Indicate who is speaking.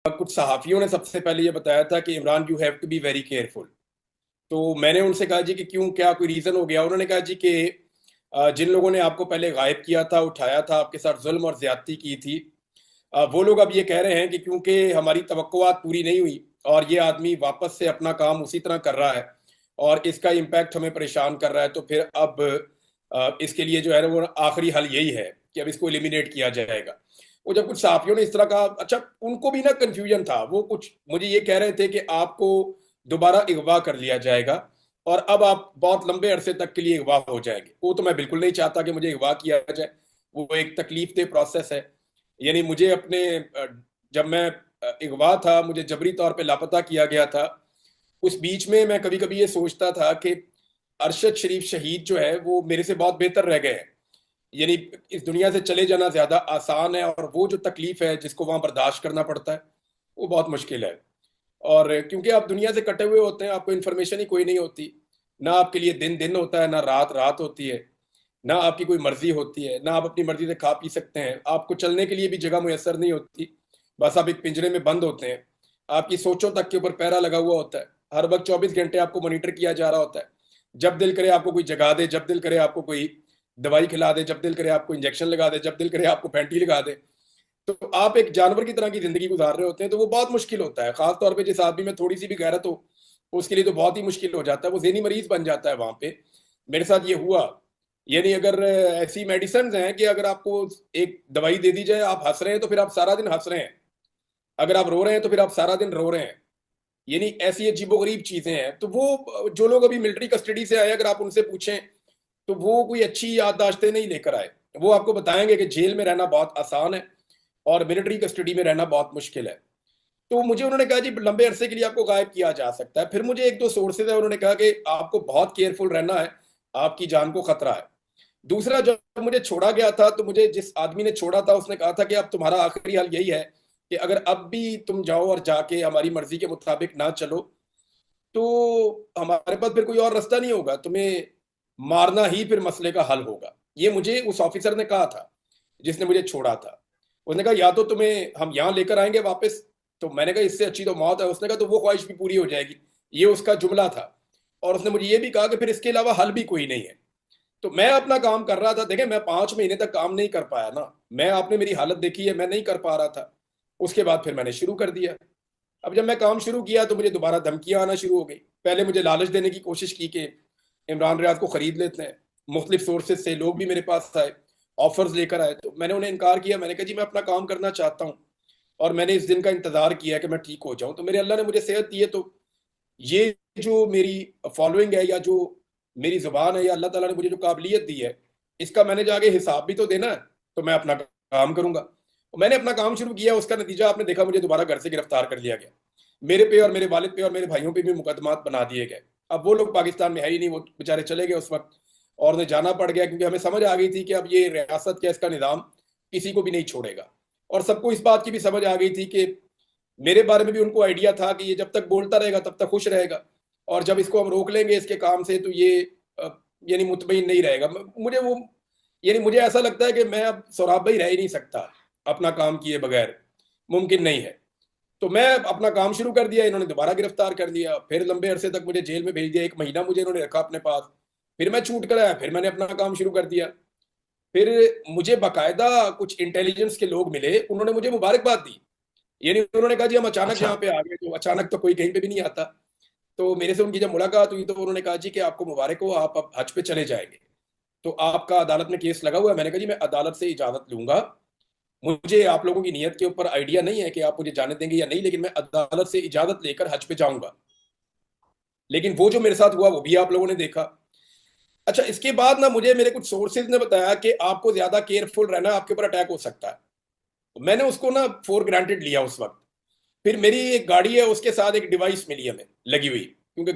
Speaker 1: कुछ सहाफ़ियों ने सबसे पहले ये बताया था कि Imran you have to be very careful. तो मैंने उनसे कहा जी कि क्यों, क्या कोई रीज़न हो गया? उन्होंने कहा जी कि जिन लोगों ने आपको पहले गायब किया था, उठाया था, आपके साथ जुल्म और ज़्यादती की थी, वो लोग अब ये कह रहे हैं कि क्योंकि हमारी तवक्कुआत पूरी नहीं हुई और ये आदमी वापस से अपना काम उसी तरह कर रहा है और इसका इम्पैक्ट हमें परेशान कर रहा है, तो फिर अब इसके लिए जो है ना वो आखिरी हल यही है कि अब इसको एलिमिनेट किया जाएगा। वो जब कुछ साफियों ने इस तरह कहा, अच्छा उनको भी ना कन्फ्यूजन था, वो कुछ मुझे ये कह रहे थे कि आपको दोबारा अगवा कर लिया जाएगा और अब आप बहुत लंबे अरसे तक के लिए अगवा हो जाएंगे। वो तो मैं बिल्कुल नहीं चाहता कि मुझे अगवा किया जाए, वो एक तकलीफ दे प्रोसेस है। यानी मुझे अपने जब मैं अगवा था, मुझे जबरी तौर पे लापता किया गया था, उस बीच में मैं कभी कभी ये सोचता था कि अरशद शरीफ शहीद जो है वो मेरे से बहुत बेहतर रह गए हैं। यानी इस दुनिया से चले जाना ज्यादा आसान है और वो जो तकलीफ है जिसको वहां बर्दाश्त करना पड़ता है वो बहुत मुश्किल है। और क्योंकि आप दुनिया से कटे हुए होते हैं, आपको इन्फॉर्मेशन ही कोई नहीं होती, ना आपके लिए दिन दिन होता है, ना रात रात होती है, ना आपकी कोई मर्जी होती है, ना आप अपनी मर्जी से खा पी सकते हैं, आपको चलने के लिए भी जगह मुयसर नहीं होती, बस आप एक पिंजरे में बंद होते हैं। आपकी सोचों तक के ऊपर पहरा लगा हुआ होता है, हर वक्त 24 घंटे आपको मॉनिटर किया जा रहा होता है। जब दिल करे आपको कोई जगा दे, जब दिल करे आपको कोई दवाई खिला दे, जब दिल करे आपको इंजेक्शन लगा दे, जब दिल करे आपको फैंटी लगा दे, तो आप एक जानवर की तरह की जिंदगी गुजार रहे होते हैं। तो वो बहुत मुश्किल होता है, खास तौर पे जिस आदमी में थोड़ी सी भी गैरत हो उसके लिए तो बहुत ही मुश्किल हो जाता है, वो ज़हनी मरीज बन जाता है वहां पे। मेरे साथ ये हुआ। यानी अगर ऐसी मेडिसिन हैं कि अगर आपको एक दवाई दे दी जाए, आप हंस रहे हैं तो फिर आप सारा दिन हंस रहे हैं, अगर आप रो रहे हैं तो फिर आप सारा दिन रो रहे हैं। यानी ऐसी अजीबोगरीब चीजें हैं। तो वो जो लोग अभी मिलिट्री कस्टडी से आए, अगर आप उनसे पूछें तो वो कोई अच्छी याददाश्तें नहीं लेकर आए। वो आपको बताएंगे कि जेल में रहना बहुत आसान है और मिलिट्री कस्टडी में रहना बहुत मुश्किल है। तो मुझे उन्होंने कहा जी लंबे अरसे के लिए आपको गायब किया जा सकता है। फिर मुझे एक दो सोर्सेज है, उन्होंने कहा कि आपको बहुत केयरफुल रहना है, आपकी जान को खतरा है। दूसरा, जब मुझे छोड़ा गया था तो मुझे जिस आदमी ने छोड़ा था उसने कहा था कि अब तुम्हारा आखिरी हाल यही है कि अगर अब भी तुम जाओ और जाके हमारी मर्जी के मुताबिक ना चलो तो हमारे पास फिर कोई और रास्ता नहीं होगा, तुम्हें मारना ही फिर मसले का हल होगा। ये मुझे उस ऑफिसर ने कहा था जिसने मुझे छोड़ा था। उसने कहा या तो तुम्हें हम यहाँ लेकर आएंगे वापस, तो मैंने कहा इससे अच्छी तो मौत है। उसने कहा तो वो ख्वाहिश भी पूरी हो जाएगी। ये उसका जुमला था। और उसने मुझे ये भी कहा कि फिर इसके अलावा हल भी कोई नहीं है। तो मैं अपना काम कर रहा था। देखें, मैं 5 महीने तक काम नहीं कर पाया ना, मैं, आपने मेरी हालत देखी है, मैं नहीं कर पा रहा था। उसके बाद फिर मैंने शुरू कर दिया। अब जब मैं काम शुरू किया तो मुझे दोबारा धमकियां आना शुरू हो गई। पहले मुझे लालच देने की कोशिश की कि इमरान रियाज को खरीद लेते हैं। मुख्तलिफ सोर्सेज से लोग भी मेरे पास आए, ऑफर्स लेकर आए, तो मैंने उन्हें इनकार किया। मैंने कहा जी मैं अपना काम करना चाहता हूँ और मैंने इस दिन का इंतजार किया है कि मैं ठीक हो जाऊं। तो मेरे अल्लाह ने मुझे सेहत दी है, तो ये जो मेरी फॉलोइंग है या जो मेरी जुबान है या अल्लाह ताला ने मुझे जो काबिलियत दी है, इसका मैंने जाके हिसाब भी तो देना है। तो मैं अपना काम करूंगा। मैंने अपना काम शुरू किया, उसका नतीजा आपने देखा, मुझे दोबारा घर से गिरफ्तार कर लिया गया। मेरे पे और मेरे वालिद पे और मेरे भाइयों पे भी मुकदमात बना दिए गए। अब वो लोग पाकिस्तान में है ही नहीं, वो बेचारे चले गए उस वक्त और उन्हें जाना पड़ गया, क्योंकि हमें समझ आ गई थी कि अब ये रियासत का इसका निज़ाम किसी को भी नहीं छोड़ेगा। और सबको इस बात की भी समझ आ गई थी कि मेरे बारे में भी उनको आइडिया था कि ये जब तक बोलता रहेगा तब तक खुश रहेगा, और जब इसको हम रोक लेंगे इसके काम से तो ये अ, यानी मुतमईन नहीं रहेगा। मुझे वो, यानी मुझे ऐसा लगता है कि मैं अब सौराब भाई रह ही नहीं सकता अपना काम किए बगैर, मुमकिन नहीं है। तो मैं अपना काम शुरू कर दिया, इन्होंने दोबारा गिरफ्तार कर लिया, फिर लंबे अरसे तक मुझे जेल में भेज दिया, 1 महीना मुझे इन्होंने रखा अपने पास। फिर मैं छूट कर आया, फिर मैंने अपना काम शुरू कर दिया। फिर मुझे बाकायदा कुछ इंटेलिजेंस के लोग मिले, उन्होंने मुझे मुबारकबाद दी। यानी उन्होंने कहा जी हम अचानक
Speaker 2: अच्छा।
Speaker 1: यहाँ पे आ गए, तो अचानक तो कोई कहीं पे भी नहीं आता। तो मेरे से उनकी जब मुलाकात हुई तो उन्होंने कहा जी कि आपको मुबारक हो, आप अब हज पे चले जाएंगे। तो आपका अदालत में केस लगा हुआ है। मैंने कहा जी मैं अदालत से इजाजत लूंगा, मुझे आप लोगों की नीयत के ऊपर आइडिया नहीं है कि आप मुझे जाने देंगे या नहीं, लेकिन मैं अदालत से इजाजत लेकर हज पे जाऊंगा। लेकिन वो जो मेरे साथ हुआ वो भी आप लोगों ने देखा। अच्छा, इसके बाद ना मुझे मेरे कुछ सोर्सेज ने बताया कि आपको ज्यादा केयरफुल रहना, आपके ऊपर अटैक हो सकता है। तो मैंने उसको ना फॉर ग्रांटेड लिया उस वक्त। फिर मेरी एक गाड़ी है, उसके साथ एक डिवाइस मिली हमें लगी हुई, क्योंकि